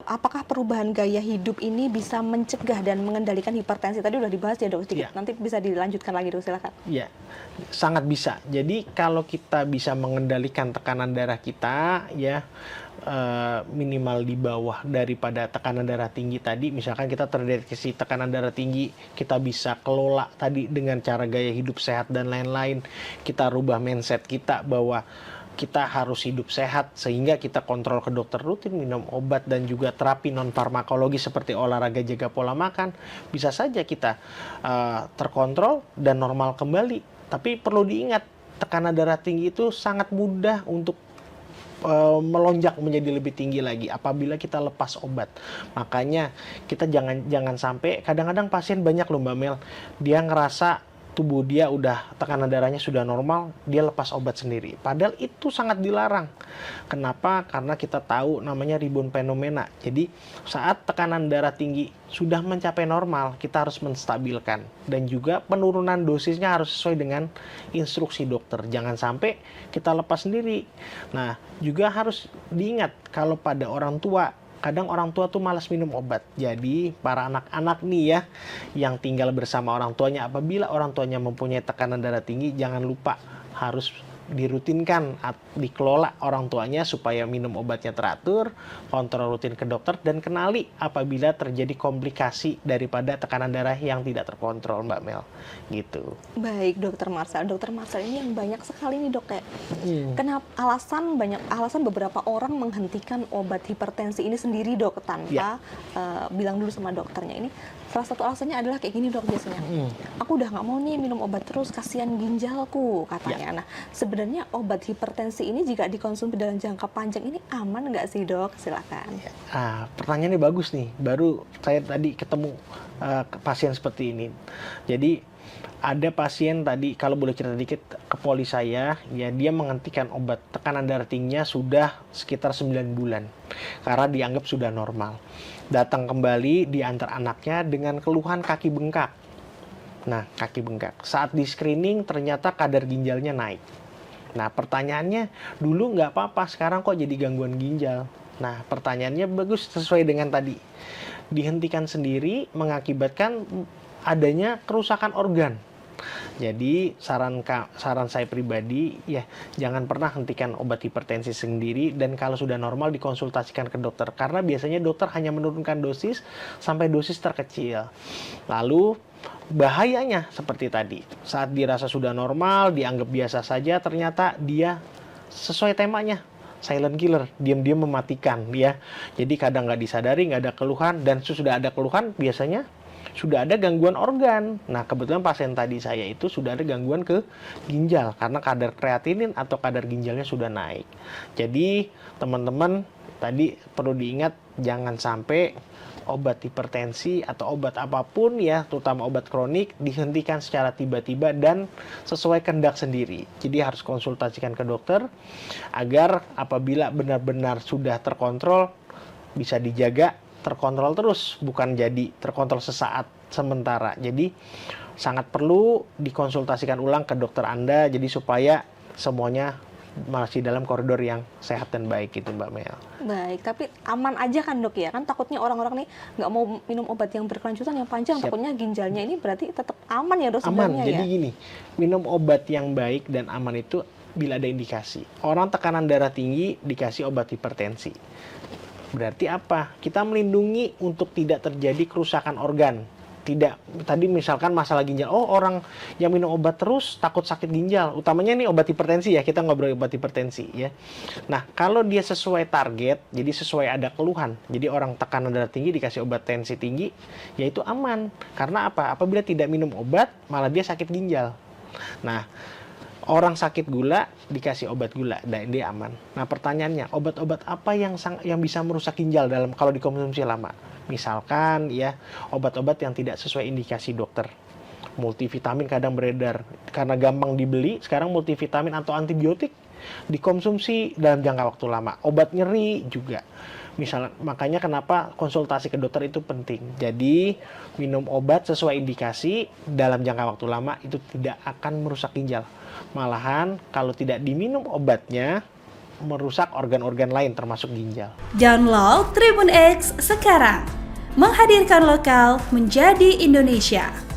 apakah perubahan gaya hidup ini bisa mencegah dan mengendalikan hipertensi? Tadi udah dibahas ya dok sedikit, Ya, nanti bisa dilanjutkan lagi dok, silakan. ya, sangat bisa. Jadi kalau kita bisa mengendalikan tekanan darah kita, ya minimal di bawah daripada tekanan darah tinggi tadi, misalkan kita terdeteksi tekanan darah tinggi, kita bisa kelola tadi dengan cara gaya hidup sehat dan lain-lain. Kita rubah mindset kita bahwa kita harus hidup sehat, sehingga kita kontrol ke dokter rutin, minum obat, dan juga terapi non-farmakologi seperti olahraga, jaga pola makan. Bisa saja kita terkontrol dan normal kembali. Tapi perlu diingat, tekanan darah tinggi itu sangat mudah untuk melonjak menjadi lebih tinggi lagi apabila kita lepas obat. Makanya kita jangan sampai, kadang-kadang pasien banyak loh Mbak Mel, dia ngerasa tubuh dia udah tekanan darahnya sudah normal, dia lepas obat sendiri. Padahal itu sangat dilarang. Kenapa? Karena kita tahu namanya rebound fenomena. Jadi saat tekanan darah tinggi sudah mencapai normal, kita harus menstabilkan. Dan juga penurunan dosisnya harus sesuai dengan instruksi dokter. Jangan sampai kita lepas sendiri. Nah, juga harus diingat kalau pada orang tua, kadang orang tua tuh malas minum obat. Jadi para anak-anak nih ya, yang tinggal bersama orang tuanya, apabila orang tuanya mempunyai tekanan darah tinggi, jangan lupa harus dirutinkan, dikelola orang tuanya supaya minum obatnya teratur, kontrol rutin ke dokter, dan kenali apabila terjadi komplikasi daripada tekanan darah yang tidak terkontrol, Mbak Mel. Gitu. Baik, Dokter Marcel. Dokter Marcel ini yang banyak sekali nih dok, kayak kenapa alasan beberapa orang menghentikan obat hipertensi ini sendiri dok, tanpa bilang dulu sama dokternya. Ini salah satu alasannya adalah kayak gini dok biasanya. Aku udah nggak mau nih minum obat terus, kasihan ginjalku katanya. Nah, sebenarnya obat hipertensi ini jika dikonsumsi dalam jangka panjang ini aman nggak sih dok? Silakan. Pertanyaannya bagus nih. Baru saya tadi ketemu pasien seperti ini. Jadi ada pasien tadi, kalau boleh cerita dikit, ke poli saya, ya dia menghentikan obat tekanan darah tingginya sudah sekitar 9 bulan. Karena dianggap sudah normal. Datang kembali diantar anaknya dengan keluhan kaki bengkak. Nah, kaki bengkak. Saat di screening ternyata kadar ginjalnya naik. Nah, pertanyaannya, dulu nggak apa-apa, sekarang kok jadi gangguan ginjal? Nah, pertanyaannya bagus, sesuai dengan tadi. Dihentikan sendiri mengakibatkan adanya kerusakan organ. Jadi saran saya pribadi, ya jangan pernah hentikan obat hipertensi sendiri, dan kalau sudah normal dikonsultasikan ke dokter, karena biasanya dokter hanya menurunkan dosis sampai dosis terkecil. Lalu bahayanya seperti tadi, saat dirasa sudah normal, dianggap biasa saja, ternyata dia sesuai temanya, silent killer, diam-diam mematikan ya. Jadi kadang nggak disadari, nggak ada keluhan, dan sudah ada keluhan biasanya sudah ada gangguan organ. Nah, kebetulan pasien tadi saya itu sudah ada gangguan ke ginjal karena kadar kreatinin atau kadar ginjalnya sudah naik. Jadi, teman-teman, tadi perlu diingat, jangan sampai obat hipertensi atau obat apapun ya, terutama obat kronik, dihentikan secara tiba-tiba dan sesuai kehendak sendiri. Jadi harus konsultasikan ke dokter agar apabila benar-benar sudah terkontrol, bisa dijaga terkontrol terus, bukan jadi terkontrol sesaat sementara. Jadi sangat perlu dikonsultasikan ulang ke dokter Anda, jadi supaya semuanya masih dalam koridor yang sehat dan baik itu Mbak Mel. Baik, tapi aman aja kan dok ya? Kan takutnya orang-orang nih nggak mau minum obat yang berkelanjutan, yang panjang. Siap. Takutnya ginjalnya ini berarti tetap aman ya dok Aman, sebenarnya jadi ya? gini, minum obat yang baik dan aman itu bila ada indikasi. Orang tekanan darah tinggi dikasih obat hipertensi. Berarti apa? Kita melindungi untuk tidak terjadi kerusakan organ. Tidak, tadi misalkan masalah ginjal, orang yang minum obat terus takut sakit ginjal. Utamanya nih obat hipertensi ya, kita ngobrol obat hipertensi ya. Nah, kalau dia sesuai target, jadi sesuai ada keluhan. Jadi orang tekanan darah tinggi dikasih obat tensi tinggi, yaitu aman. Karena apa? Apabila tidak minum obat, malah dia sakit ginjal. Nah, orang sakit gula dikasih obat gula, dan dia aman. Nah, pertanyaannya, obat-obat apa yang bisa merusak ginjal kalau dikonsumsi lama? Misalkan ya, obat-obat yang tidak sesuai indikasi dokter. Multivitamin kadang beredar karena gampang dibeli. Sekarang multivitamin atau antibiotik dikonsumsi dalam jangka waktu lama. Obat nyeri juga. Makanya kenapa konsultasi ke dokter itu penting. Jadi minum obat sesuai indikasi dalam jangka waktu lama itu tidak akan merusak ginjal. Malahan kalau tidak diminum obatnya, merusak organ-organ lain termasuk ginjal. Download Tribun X sekarang. Menghadirkan lokal menjadi Indonesia.